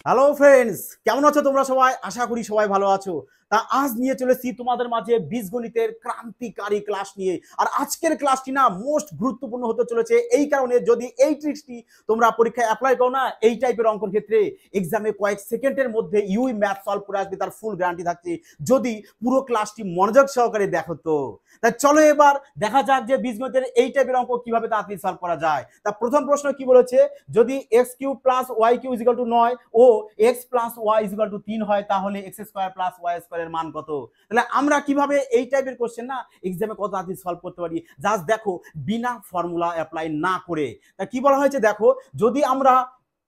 Hello friends, কেমন আছো তোমরা সবাই? আশা করি সবাই ভালো আছো। তা আজ নিয়ে চলেছি তোমাদের মাঝে বীজগণিতের ক্রান্তিকারী ক্লাস নিয়ে। আর আজকের ক্লাসটি না মোস্ট গুরুত্বপূর্ণ হতে চলেছে, এই কারণে যদি এই ট্রিক্সটি তোমরা পরীক্ষায় অ্যাপ্লাই করো না, এই টাইপের অঙ্কন ক্ষেত্রে এক্সামে কয়েক সেকেন্ডের মধ্যে ইউই ম্যাথ সলভ করে আসবে, তার ফুল গ্যারান্টি থাকছে যদি পুরো ক্লাসটি মনোযোগ সহকারে দেখো। তো তাই চলো এবার দেখা যাক যে বীজগণিতের এই টাইপের অঙ্ক কিভাবে তাড়াতাড়ি সলভ করা যায়। তা প্রথম প্রশ্ন কি বলেছে, যদি x cube plus y cube equal to 9 ও x plus y equal to 3 হয়, তাহলে x square plus y square এর মান কত? তাহলে আমরা কিভাবে এই টাইপের কোশ্চেন না এক্সামে কত তাড়াতাড়ি সলভ করতে পারি, জাস্ট দেখো বিনা ফর্মুলা অ্যাপ্লাই না করে। তা কি বলা হয়েছে দেখো, যদি আমরা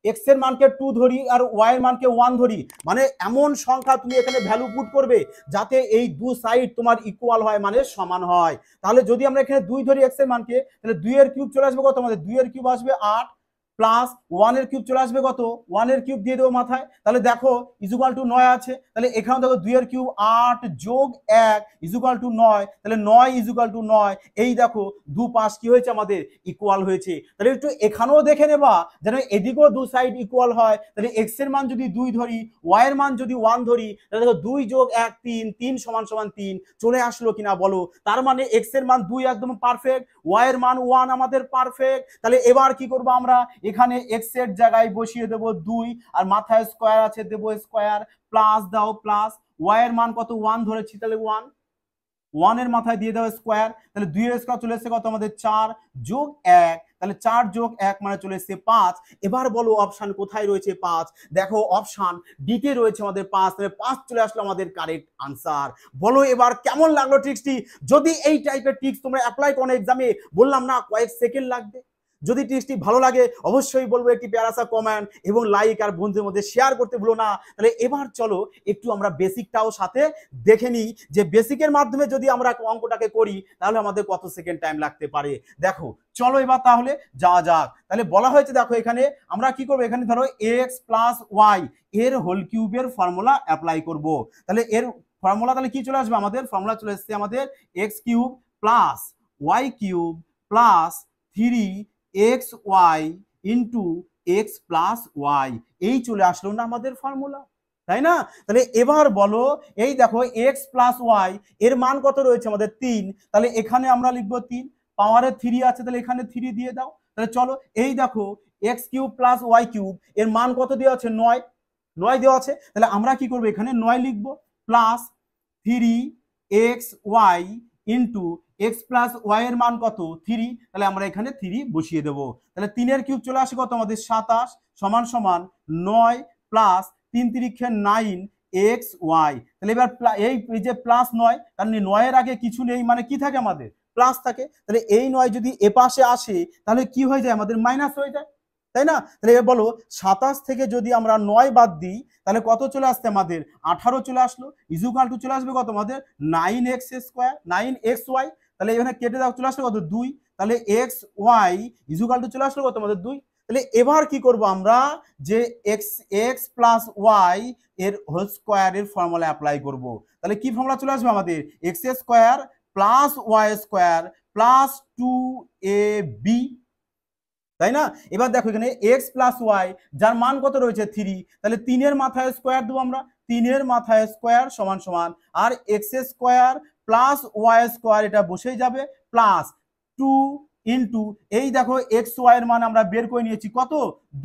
এক্স এর মানকে 2 ধরি আর ওয়াই এর মানকে 1 ধরি, মানে এমন সংখ্যা তুমি এখানে ভ্যালু পুট করবে যাতে এই দু সাইড তোমার ইকুয়াল হয়, মানে সমান হয়। তাহলে যদি আমরা এখানে 2 ধরি এক্স এর মানকে, তাহলে 2 এর কিউব চলে আসবে কত আমাদের? 2 এর কিউব আসবে 8 প্লাস 1 এর কিউব চলে আসবে কত? 1 এর কিউব দিয়ে দেবো মাথায়, তাহলে দেখো ইজুকাল টু 9 আছে, তাহলে এখানে দেখো 2 এর কিউব 8 যোগ 1 ইজুকাল টু 9, তাহলে 9 ইজুকাল টু 9। এই দেখো দু পাশ কি হয়েছে আমাদের? ইকুয়াল হয়েছে। তাহলে একটু এখানেও দেখে নেবা যেন এদিকেও দু সাইড ইকুয়াল হয়। তাহলে এক্স এর মান যদি 2 ধরি, ওয়াই এর মান যদি 1 ধরি, তাহলে দেখো 2 যোগ 1 3, 3 সমান সমান 3 চলে আসলো কিনা বলো? তার মানে এক্স এর মান 2 একদম পারফেক্ট, ওয়াই এর মান 1 আমাদের পারফেক্ট। তাহলে এবার কি করবো আমরা, এখানে এক্স এর জায়গায় বসিয়ে দেবো 2, আর মাথায় স্কোয়ার আছে দেবো স্কোয়ার, প্লাস দাও প্লাস, ওয়াই এর মান কত? 1 ধরেছি, তাহলে 1, 1 এর মাথায় দিয়ে দাও স্কোয়ার, তাহলে 2 এর স্কোয়ার চলে এসেছে কত আমাদের? 4 যোগ 1, তাহলে 4 যোগ 1 মানে চলে এসেছে 5। এবার বলো অপশন কোথায় রয়েছে? 5। দেখো অপশন ডি তে রয়েছে আমাদের 5, তাহলে 5 চলে আসলো আমাদের কারেক্ট আনসার। বলো এবার কেমন লাগলো ট্রিক্সটি? যদি এই টাইপের ট্রিক্স তোমরা অ্যাপ্লাই করো এক্সামে, বললাম না কয়েক সেকেন্ড লাগবে। যদি ট্রিক্সটি ভালো লাগে অবশ্যই বলবো একটি প্যারাসা কমেন্ট এবং লাইক, আর বন্ধুদের মধ্যে শেয়ার করতে ভুলো না। তাহলে এবার চলো একটু আমরা বেসিকটাও সাথে দেখে নিই, যে বেসিকের মাধ্যমে যদি আমরা অঙ্কটাকে করি তাহলে আমাদের কত সেকেন্ড টাইম লাগতে পারে। দেখো চলো এবার তাহলে যাওয়া যাক। তাহলে বলা হয়েছে দেখো এখানে আমরা কি করবো, এখানে ধরো এক্স প্লাস ওয়াই এর হোল কিউবের ফর্মুলা অ্যাপ্লাই করব। তাহলে এর ফর্মুলা তাহলে কি চলে আসবে আমাদের? ফর্মুলা চলে আসছে আমাদের x cube plus y cube plus 3 x y into x plus y, এই চলে আসলো না আমাদের ফর্মুলা, তাই না? তাহলে এবার বলো, এই দেখো এক্স প্লাস ওয়াই এর মান কত রয়েছে আমাদের? 3, তাহলে এখানে আমরা লিখবো 3, পাওয়ারে 3 আছে, তাহলে এখানে 3 দিয়ে দাও। তাহলে চলো এই দেখো x cube plus y cube এর মান কত দেওয়া আছে? 9, 9 দেওয়া আছে, তাহলে আমরা কি করবো এখানে 9 লিখবো plus 3 x y into x plus y এর মান কত? 3, তাহলে আমরা এখানে 3 বসিয়ে দেবো। তাহলে 3 এর কিউব চলে আসে কত আমাদের? 27 সমান সমান 9 প্লাস 3 3 9 এক্স ওয়াই। তাহলে এবার এই যে প্লাস 9, কারণ 9 এর আগে কিছু নেই, মানে কি থাকে আমাদের? প্লাস থাকে। তাহলে এই 9 যদি এ পাশে আসে তাহলে কি হয়ে যায় আমাদের? মাইনাস হয়ে যায়, তাই না? তাহলে এবার বলো 27 থেকে যদি আমরা 9 বাদ দিই তাহলে কত চলে আসছে আমাদের? 18 চলে আসলো, ইজুকাল টু চলে আসবে কত আমাদের? 9x square, 9xy। তাহলে এখানে কেটে দাও, চলে আসলো কত? 2, তাহলে এক্স ওয়াই ইজুকাল টু চলে আসলো কত আমাদের? 2। তাহলে এবার কি করব আমরা, যে এক্স এক্স প্লাস ওয়াই এর হোল স্কোয়ার এর ফর্মুলা অ্যাপ্লাই করব। তাহলে কি ফর্মুলা চলে আসবে আমাদের? X square plus y square plus 2ab, তাই না? এবার দেখো এখানে এক্স প্লাস ওয়াই যার মান কত রয়েছে? 3, তাহলে 3 এর মাথায় স্কোয়ার দেবো আমরা, 3 এর মাথায় স্কোয়ার সমান সমান, আর x square plus y square এটা বসেই যাবে, প্লাস 2 ইন্টু এই দেখো এক্স ওয়াই এর মান আমরা বের করে নিয়েছি কত?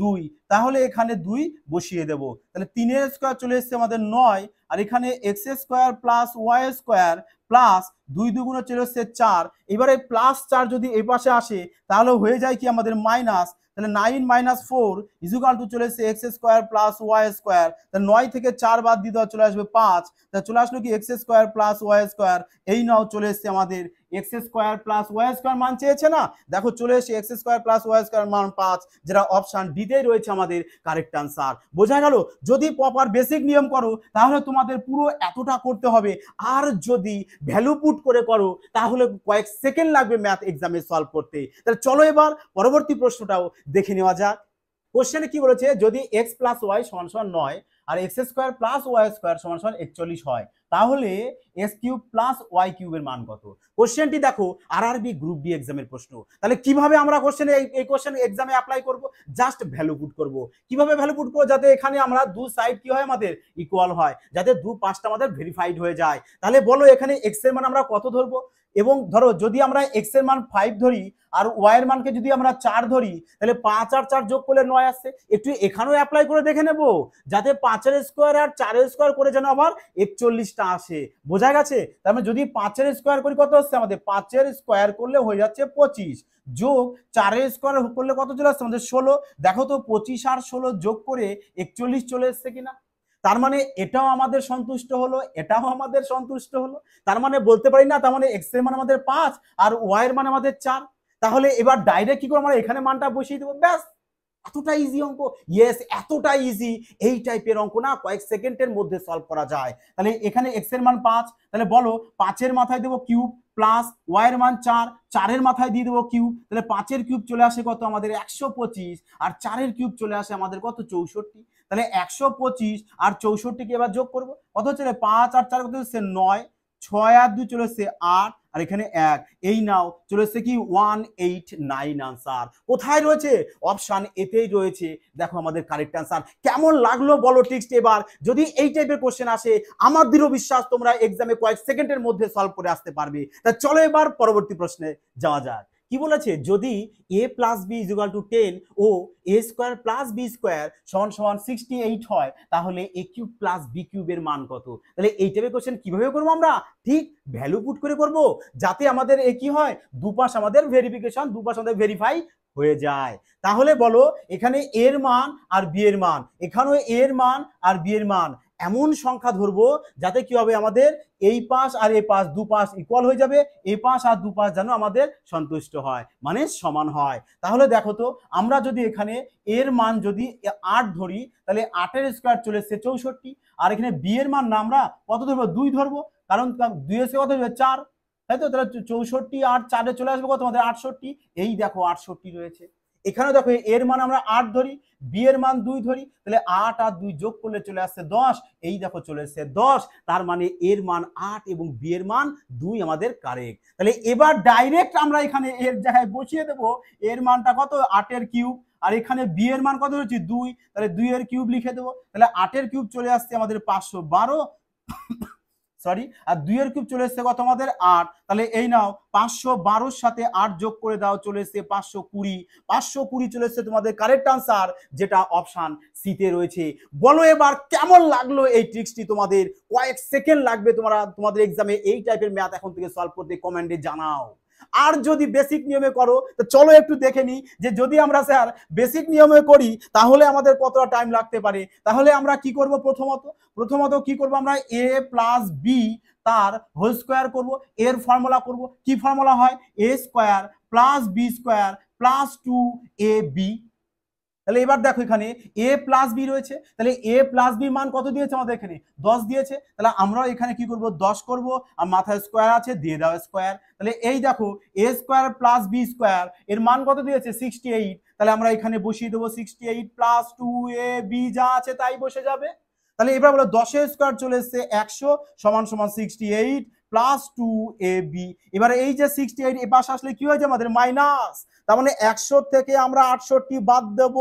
2, তাহলে এখানে 2 বসিয়ে দেব। তাহলে 3 এর স্কোয়ার চলে এসছে আমাদের 9, আর এখানে x square plus y square plus 2 দুগুণে চলে এসছে 4। এবারে প্লাস 4 যদি এই পাশে আসে তাহলে হয়ে যায় কি আমাদের? মাইনাস। তাহলে 9 মাইনাস 4 ইজুকাল টু চলে এসছে x square plus y square. তাহলে 9 থেকে 4 বাদ দিয়ে দেওয়া চলে আসবে 5, তাহলে চলে আসলো কি? X square plus y square. এই নাও চলে এসছে আমাদের x square plus y square মান চেয়েছে না, দেখো চলে এসে x square plus y square মান 5, যেটা অপশন ডি তেই রয়েছে আমাদের কারেক্ট আনসার। বোঝা গেল? যদি প্রপার বেসিক নিয়ম করো তাহলে তোমাদের পুরো এতটা করতে হবে, আর যদি ভ্যালু পুট করে করো তাহলে কয়েক সেকেন্ড লাগবে ম্যাথ এক্সামে সলভ করতে। তাহলে চলো এবার পরবর্তী প্রশ্নটাও দেখে নেওয়া যাক। কোশ্চেনে কি বলেছে, যদি এক্স প্লাস ওয়াই সমান সমান 9 আর x square plus y square সমান সমান 41 হয়, তাহলে এক্স কিউব প্লাস ওয়াই কিউবের মান কত? কোশ্চেনটি দেখো আরআরবি গ্রুপ ডি এক্সামের প্রশ্ন। তাহলে কিভাবে আমরা কোশ্চেনে এই কোশ্চেন এক্সামে অ্যাপ্লাই করব? জাস্ট ভ্যালু পুট করব। কিভাবে ভ্যালু পুট করব? যাতে এখানে আমরা দু সাইড কি হয় আমাদের ইকুয়াল হয়, যাতে দু পাশটা আমাদের ভেরিফাইড হয়ে যায়। তাহলে বলো এখানে এক্স এর মান আমরা কত ধরবো? এবং ধরো যদি আমরা এক্স এর মান 5 ধরি আর ওয়াই এর মানকে যদি আমরা 4 ধরি, তাহলে 5 আর 4 যোগ করলে 9 আসছে। একটু এখানেও অ্যাপ্লাই করে দেখে নেব, যাতে 5 এর স্কোয়ার আর 4 এর স্কোয়ার করে যেন আবার 41টা আসে। বোঝা গেছে? তার মানে যদি 5 এর স্কোয়ার করি কত আসছে আমাদের? 5 এর স্কোয়ার করলে হয়ে যাচ্ছে 25, যোগ 4 এর স্কোয়ার করলে কত চলে আসছে আমাদের? 16। দেখো তো 25 আর 16 যোগ করে 41 চলে এসছে কিনা। তার মানে এটাও আমাদের সন্তুষ্ট হলো, এটাও আমাদের সন্তুষ্ট হলো। তার মানে বলতে পারি না, তার মানে এক্স এর মান আমাদের 5 আর ওয়াই এর মান আমাদের 4। তাহলে এবার ডাইরেক্ট কি করে আমরা এখানে মানটা বসিয়ে দেবো, ব্যাস। এতটা ইজি অঙ্ক। ইয়েস, এতটা ইজি। এই টাইপের অঙ্ক না কয়েক সেকেন্ডের মধ্যে সলভ করা যায়। তাহলে এখানে এক্স এর মান 5, তাহলে বলো 5 এর মাথায় দেবো কিউব, প্লাস ওয়াই এর মান 4, 4 এর মাথায় দিয়ে দেবো কিউব, তাহলে 5 এর কিউব চলে আসে কত আমাদের? 125, আর 4 এর কিউব চলে আসে আমাদের কত? 64। তাহলে 125 আর 64 কে এবার যোগ করবো, কত হচ্ছে? 5 আর 4 কত হচ্ছে? 9, 6 আর 2 চলে এসছে 8, আর এখানে 1। এই নাও চলে এসছে কি? 189 আনসার। কোথায় রয়েছে? অপশন এতেই রয়েছে। দেখো আমাদের কারেক্ট আনসার। কেমন লাগলো বলো টেক্সট? এবার যদি এই টাইপের কোশ্চেন আসে, আমার দৃঢ় বিশ্বাস তোমরা এক্সামে কয়েক সেকেন্ডের মধ্যে সলভ করে আসতে পারবে। তা চলো এবার পরবর্তী প্রশ্নে যাওয়া যাক। কি বলেছে? যদি a plus b is equal to 10 ও a square plus b square সমান সমান 68 হয়, তাহলে a কিউব প্লাস বি কিউবের মান কত? তাহলে এই টাইপের কোশ্চেন কিভাবে করবো আমরা? ঠিক ভ্যালু পুট করে করব, যাতে আমাদের এ কি হয়, দুপাশ আমাদের ভেরিফিকেশন, দুপাশ আমাদের ভেরিফাই হয়ে যায়। তাহলে বলো এখানে এর মান আর বি এর মান, এখানেও এর মান আর বি এর মান, এমন সংখ্যা ধরবো যাতে কি হবে, আমাদের এই পাশ আর এই পাশ দুপাশ ইকুয়াল হয়ে যাবে, এই পাশ আর দুপাশ যেন আমাদের সন্তুষ্ট হয়, মানে সমান হয়। তাহলে দেখো তো আমরা যদি এখানে এর মান যদি 8 ধরি, তাহলে 8 এর স্কোয়ার চলে এসছে 64, আর এখানে বি এর মান না আমরা কত ধরবো? 2 ধরবো, কারণ 2 এর কত হবে? 4, তাই তো? তাহলে 64 আর 4 চলে আসবে কত আমাদের? 68। এই দেখো 68 রয়েছে। এখানে দেখো এর মান আমরা 8 ধরি, বি এর মান 2 ধরি, তাহলে 8 আর 2 যোগ করলে চলে আসছে 10। এই দেখো চলে এসছে 10। তার মানে এর মান 8 এবং বি এর মান 2 আমাদের কারেক্ট। তাহলে এবার ডাইরেক্ট আমরা এখানে এর জায়গায় বসিয়ে দেব এর মানটা কত? 8 এর কিউব, আর এখানে বি এর মান কত হচ্ছে? 2, তাহলে 2 এর কিউব লিখে দেবো। তাহলে 8 এর কিউব চলে আসছে আমাদের 512, সরি, আর 2 এর কিউব চলে এসছে কত আমাদের? 8। তাহলে এই নাও 512 সাথে 8 যোগ করে দাও, চলে এসছে 520। 520 চলে এসছে তোমাদের কারেক্ট আনসার, যেটা অপশন সি তে রয়েছে। বলো এবার কেমন লাগলো এই ট্রিক্সটি তোমাদের? কয়েক সেকেন্ড লাগবে তোমাদের এক্সামে এই টাইপের ম্যাথ এখন থেকে সলভ করতে, কমেন্টে জানাও। আর যদি বেসিক নিয়মে করো, তো চলো একটু দেখে নি যে যদি আমরা স্যার বেসিক নিয়মে করি তাহলে আমাদের কতটা টাইম লাগতে পারে। তাহলে আমরা কি করব? প্রথমত কি করব? আমরা a প্লাস বি তার হোল স্কোয়ার করব, এর ফর্মুলা করব। কি ফর্মুলা হয়? a square plus b square plus 2ab। তাহলে এবার দেখো এখানে a প্লাস বি রয়েছে, তাহলে a প্লাস বি মান কত দিয়েছে আমাদের? এখানে 10 দিয়েছে। তাহলে আমরা এখানে কি করব? 10 করব, আর মাথায় স্কোয়ার আছে, দিয়ে দাও স্কোয়ার। তাহলে এই দেখো a square plus b square এর মান কত দিয়েছে? 68। তাহলে আমরা এখানে বসিয়ে দেবো 68 প্লাস 2ab, যা আছে তাই বসে যাবে। তাহলে এবার বলো 10 এর স্কোয়ার চলে এসছে 100 সমান সমান 68 প্লাস 2ab। এবারে এই যে 68 এ পাশে আসলে কি হয়ে যায় আমাদের? মাইনাস। তার মানে 100 থেকে আমরা 68 বাদ দেব,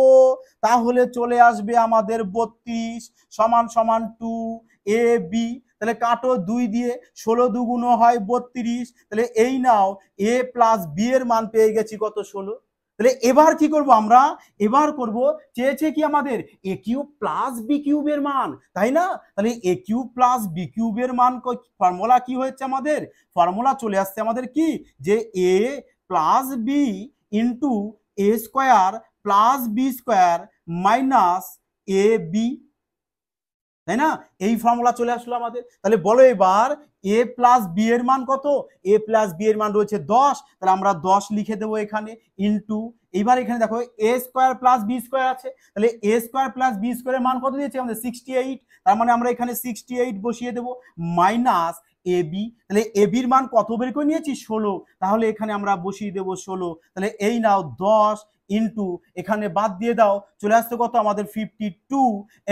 তাহলে চলে আসবে আমাদের 32 সমান সমান 2ab। তাহলে কাটো 2 দিয়ে, 16 দুগুণ হয় 32। তাহলে এই নাও a প্লাস বি এর মান পেয়ে গেছি কত? 16। তাহলে এবার কি করব আমরা? এবার করব, চেয়েছে কি আমাদের? a কিউব প্লাস বি কিউবের মান, তাই না? তাহলে a কিউব প্লাস বি কিউবের মান ফর্মুলা কি হচ্ছে আমাদের? ফর্মুলা চলে আসছে আমাদের কি, যে a plus b into a square plus b square minus a b, তাই না? এই ফর্মুলা চলে আসলো আমাদের। তাহলে বলো এবার a প্লাস বি এর মান কত? a প্লাস বি এর মান রয়েছে 10, তাহলে আমরা 10 লিখে দেবো এখানে, ইন্টু এইবার এখানে দেখো a square plus b square আছে, তাহলে a স্কোয়ার প্লাস বি স্কোয়ারের মান কত দিয়েছে আমাদের? 68। তার মানে আমরা এখানে 68 বসিয়ে দেবো, মাইনাস এ বি। তাহলে এ বির মান কত বের করে নিয়েছি? 16। তাহলে এখানে আমরা বসিয়ে দেবো 16। তাহলে এই নাও 10 ইন্টু এখানে বাদ দিয়ে দাও, চলে আসছে কত আমাদের 52।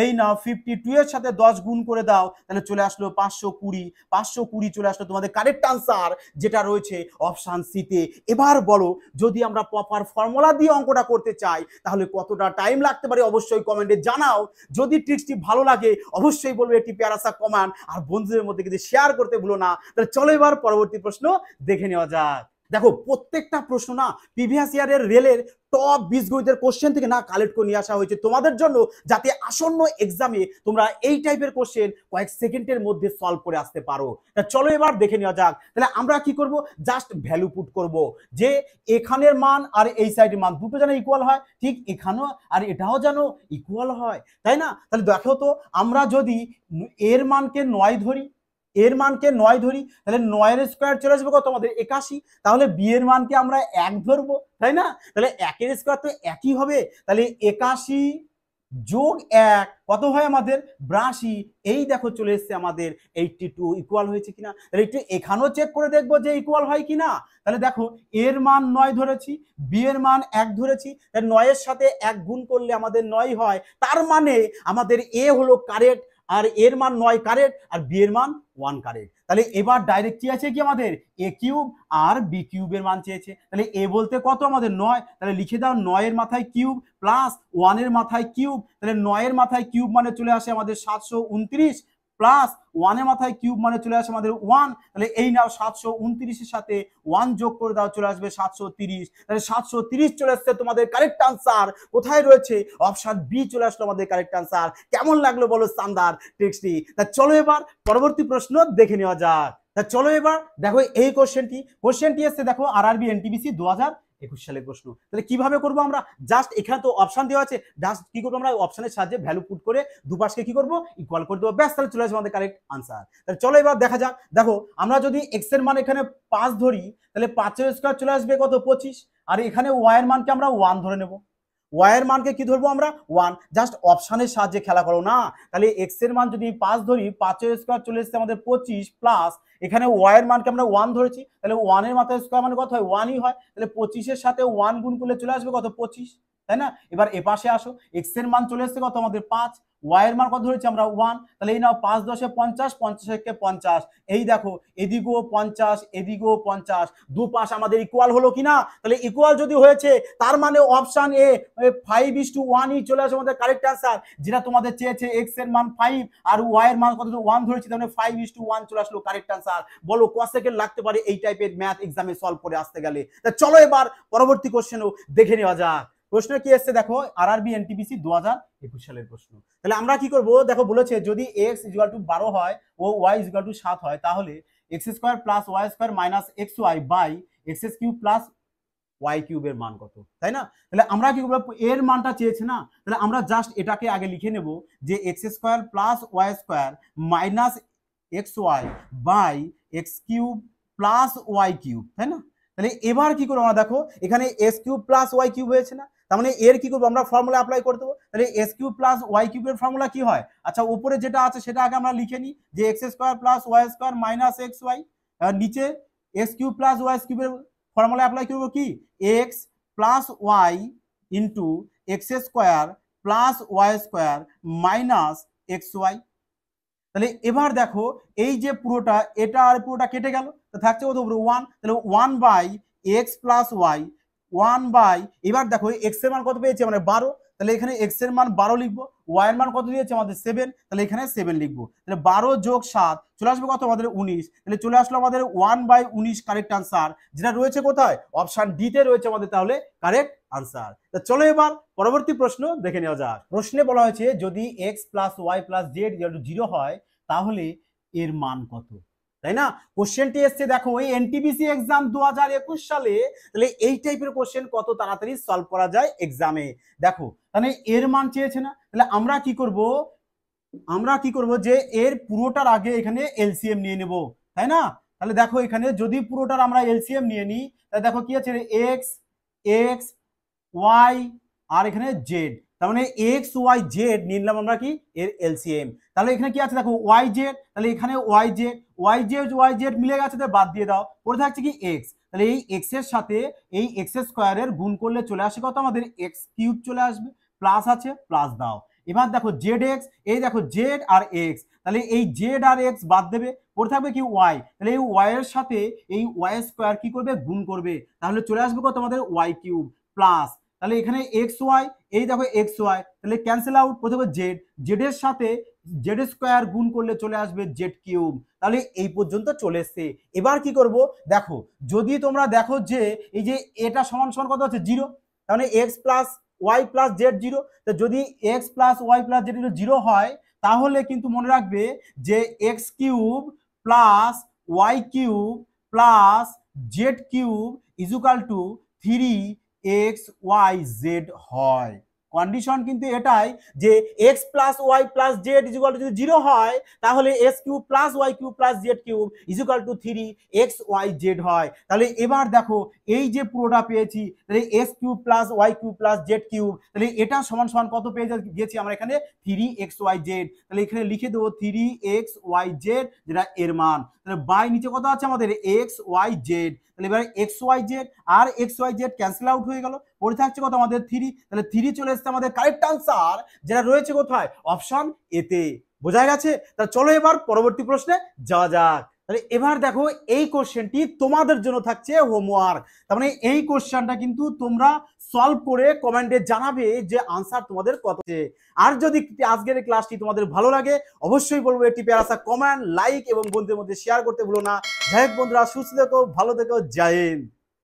এই নাও 52 এর সাথে 10 গুণ করে দাও, তাহলে চলে আসলো 520। 520 চলে আসলো তোমাদের কারেক্ট আনসার, যেটা রয়েছে অপশন সিতে। এবার বলো, যদি আমরা প্রপার ফর্মুলা দিয়ে অঙ্কটা করতে চাই তাহলে কতটা টাইম লাগতে পারে অবশ্যই কমেন্টে জানাও। যদি ট্রিক্সটি ভালো লাগে অবশ্যই বলবে একটি প্যারাসা কমেন্ট, আর বন্ধুদের মধ্যে কিন্তু শেয়ার করতে ভুলো না। তাহলে চলো এবার পরবর্তী প্রশ্ন দেখে নেওয়া যাক। দেখো, প্রত্যেকটা প্রশ্ন না প্রিভিয়াস ইয়ারের রেলের টপ বীজগণিতের কোশ্চেন থেকে না কালেক্ট করে নিয়ে আসা হয়েছে তোমাদের জন্য, যাতে আসন্ন এক্সামে তোমরা এই টাইপের কোশ্চেন কয়েক সেকেন্ডের মধ্যে সলভ করে আসতে পারো। চলো এবার দেখে নেওয়া যাক। তাহলে আমরা কি করব, জাস্ট ভ্যালু পুট করব, যে এখানের মান আর এই সাইডের মান দুটো যেন ইকুয়াল হয়, ঠিক এখানেও আর এটাও যেন ইকুয়াল হয়, তাই না? তাহলে দেখো তো, আমরা যদি এর মানকে 9 ধরি, এর মানকে 9 ধরি, তাহলে 9 এর স্কয়ার চলে আসবে কত আমাদের 81। তাহলে বি এর মানকে আমরা 1 ধরবো, তাই না? তাহলে 1 এর স্কয়ার তো একই হবে, তাহলে 81 যোগ 1 কত হয় আমাদের 82। এই দেখো চলে এসছে আমাদের 82, ইকুয়াল হয়েছে কিনা। তাহলে একটু এখানেও চেক করে দেখবো যে ইকুয়াল হয় কিনা। তাহলে দেখো, এর মান 9 ধরেছি, বি এর মান 1 ধরেছি, তাহলে 9 এর সাথে 1 গুণ করলে আমাদের 9 হয়। তার মানে আমাদের এ হলো কারেক্ট, আর এর মান 9 কারেক্ট, আর বি এর মান 1 কারেক্ট। তাহলে এবার ডাইরেক্ট কি আছে কি আমাদের এ কিউব আর বি কিউবের মান চেয়েছে। তাহলে এ বলতে কত আমাদের 9, তাহলে লিখে দাও 9 এর মাথায় কিউব প্লাস 1 এর মাথায় কিউব। তাহলে 9 এর মাথায় কিউব মানে চলে আসে আমাদের 729 প্লাস 1 এর মাথায় কিউব মানে চলে আসে আমাদের 1। তাহলে এই নাও 729 এর সাথে 1 যোগ করে দাও, চলে আসবে 730। তাহলে 730 চলে আসছে তোমাদের কারেক্ট আনসার। কোথায় রয়েছে অপশন বি চলে আসলো আমাদের কারেক্ট আনসার। কেমন লাগলো বলো শানদার ট্রিক্সটি? তা চলো এবার পরবর্তী প্রশ্ন দেখে নেওয়া যাক। তা চলো এবার দেখো এই কোশ্চেনটি এসছে, দেখো আরআরবি এনটিপিসি 2021 সালের প্রশ্ন। তাহলে কিভাবে করবো আমরা, জাস্ট এখানে তো অপশন দেওয়া আছে, জাস্ট কি করবো আমরা অপশনের সাহায্যে ভ্যালু পুট করে দুপাশকে কি করবো ইকুয়াল করে দেবো, ব্যাস, তাহলে চলে আসবে আমাদের কারেক্ট আনসার। তাহলে চলো এবার দেখা যাক। দেখো, আমরা যদি এক্স এর মান এখানে 5 ধরি, তাহলে 5 এর স্কয়ার চলে আসবে কত 25, আর এখানে ওয়াই এর মানকে আমরা 1 ধরে নেব। ওয়াই এর মানকে কি ধরবো আমরা 1, জাস্ট অপশনের সাহায্যে খেলা করো না। তাহলে এক্স এর মান যদি 5 ধরি, 5 এর স্কয়ার চলে এসেছে আমাদের 25 প্লাস এখানে ওয়াই এর মানকে আমরা 1 ধরেছি, তাহলে 1 এর মাথায় স্কয়ার মানে কত হয় 1ই হয়। তাহলে 25 এর সাথে 1 গুণ করলে চলে আসবে কত 25, তাই না? এবার এ পাশে আসো, এক্স এর মান চলে এসেছে কত আমাদের 5, ওয়াই এর মান কত ধরেছি আমরা 1। তাহলে এই নাও 5 10 50, 50 কে 50, এই দেখো এদিকেও 50 এদিকেও 50, দুপাশ আমাদের ইকুয়াল হলো কিনা। তাহলে ইকুয়াল যদি হয়েছে তার মানে অপশন এ 5:1 ই চলে আসে আমাদের কারেক্ট আনসার, যেটা তোমাদের চেয়েছে এক্স এর মান 5 আর ওয়াই এর মান কত 1 ধরেছি, তাহলে 5:1 চলে আসলো কারেক্ট আনসার। বলো কত সেকেন্ড লাগতে পারে এই টাইপের ম্যাথ এক্সামে সলভ করে আসতে গেলে। তা চলো এবার পরবর্তী কোশ্চেনও দেখে নেওয়া যাক। প্রশ্ন কি এসছে দেখো, আরআরবি এনটিপিসি 2021 সালের প্রশ্ন। তাহলে আমরা কি করব, দেখো বলেছে যদি x = 12 হয় ও y = 7 হয়, তাহলে x² + y² - xy / x³ + y³ এর মান কত, তাই না? তাহলে আমরা কি করব, এর মানটা চেয়েছে না, তাহলে আমরা জাস্ট এটাকে আগে লিখে নেব যে x² + y² - xy / x³ + y³, তাই না? তাহলে এবার কি করব আমরা, দেখো এখানে s³ + y³ হয়েছে না, তার মানে এর কি করবো আমরা ফর্মুলা অ্যাপ্লাই করে দেবো। তাহলে s³ + y³ এর ফর্মুলা কি হয়, আচ্ছা উপরে যেটা আছে সেটা আগে আমরা লিখে নিই, যে x² + y² - xy, নিচে s³ + y³ এর ফর্মুলা অ্যাপ্লাই করব কি x + y * x² + y² - xy। তাহলে এবার দেখো এই যে পুরোটা, এটা আর পুরোটা কেটে গেল, তো থাকছে কত উপরে 1, তাহলে 1/x + y 1 এবার দেখো x এর মান কত পেয়েছি আমরা 12, তাহলে এখানে x এর মান 12 লিখবো, y এর মান কত দিয়েছে আমাদের 7, তাহলে এখানে 7 লিখবো। তাহলে 12 + 7 চলে আসবে কত আমাদের 19, তাহলে চলে আসলো আমাদের 1/19 কারেক্ট আনসার, যেটা রয়েছে কোথায় অপশন ডি তে রয়েছে আমাদের তাহলে কারেক্ট আনসার। তো চলো এবার পরবর্তী প্রশ্ন দেখে নেওয়া যাক। প্রশ্নে বলা হয়েছে যদি x + y + z = 0 হয় তাহলে এর মান কত, তাই না? কোশ্চেনটি এসছে দেখো ওই এনটিপিসি এক্সাম 2021 সালে। তাহলে এই টাইপের কোশ্চেন কত তাড়াতাড়ি সলভ করা যায় এক্সামে। দেখো তাহলে এর মান চেয়েছে না, তাহলে আমরা কি করব যে এর পুরোটার আগে এখানে এলসিএম নিয়ে নেব, তাই না? তাহলে দেখো এখানে যদি পুরোটার আমরা এলসিএম নিয়ে নিই, তাহলে দেখো কি আছে এক্স এক্স ওয়াই আর এখানে জেড, তার মানে এক্স ওয়াই জেড নিলাম আমরা কি এর এলসিএম। তাহলে এখানে কি আছে দেখো ওয়াই জেড, তাহলে এখানে ওয়াই জেড মিলে গেছে, তাহলে বাদ দিয়ে দাও, পড়ে থাকছে কি এক্স। তাহলে এই এক্স এর সাথে এই এক্স স্কোয়ারের গুণ করলে চলে আসে কত আমাদের এক্স কিউব চলে আসবে, প্লাস আছে প্লাস দাও। এবার দেখো জেড এক্স, এই দেখো জেড আর এক্স, তাহলে এই জেড আর এক্স বাদ দেবে, পড়ে থাকবে কি ওয়াই, তাহলে এই ওয়াই এর সাথে এই ওয়াই স্কোয়ার কি করবে গুণ করবে, তাহলে চলে আসবে কত আমাদের ওয়াই কিউব প্লাস, তাহলে এখানে এক্স ওয়াই, এই দেখো এক্স ওয়াই, তাহলে ক্যান্সেল আউট, প্রথমে জেড, জেড এর সাথে জেড স্কোয়ার গুণ করলে চলে আসবে জেড কিউব। তাহলে এই পর্যন্ত চলে এসছে। এবার কি করব দেখো, যদি তোমরা দেখো যে এই যে এটা সমান সমান কত হচ্ছে 0, তাহলে x plus y plus z 0, তো যদি x plus y plus z 0 হয় তাহলে কিন্তু মনে রাখবে যে x cube plus y cube plus z cube equal to 3xyz হয়। কন্ডিশন কিন্তু এটাই যে x plus y plus z equal to যদি 0 হয় তাহলে x cube plus y cube plus z cube equal to 3xyz হয়। তাহলে এবার দেখো এই যে পুরোটা পেয়েছি, তাহলে x cube plus y cube plus z cube, তাহলে এটা সমান সমান কত পেয়ে গেছি আমরা এখানে 3xyz, তাহলে এখানে লিখে দেবো 3xyz যেটা এর মান, তাহলে বাই নিচে কত আছে আমাদের xyz, তাহলে এবার xyz আর xyz ক্যান্সেল আউট হয়ে গেল, পড়ে থাকছে কত আমাদের 3, তাহলে 3 চলে এসেছে আমাদের কারেক্ট আনসার যেটা রয়েছে কোথায় অপশন এতে। বোঝা গেছে? তাহলে চলো এবার পরবর্তী প্রশ্নে যাওয়া যাক। তাহলে এবার দেখো এই কোশ্চেনটি তোমাদের জন্য থাকছে হোমওয়ার্ক, তার মানে এই কোশ্চেনটা কিন্তু তোমরা সলভ করে কমেন্টে জানাবে যে আনসার তোমাদের কত। আর যদি আজকের ক্লাসটি তোমাদের ভালো লাগে অবশ্যই বলবো একটি প্যারাসা কমেন্ট, লাইক এবং বন্ধুদের মধ্যে শেয়ার করতে ভুলো না। যাই হোক বন্ধুরা, সুস্থ থেকো, ভালো থেকো, জয় হিন্দ।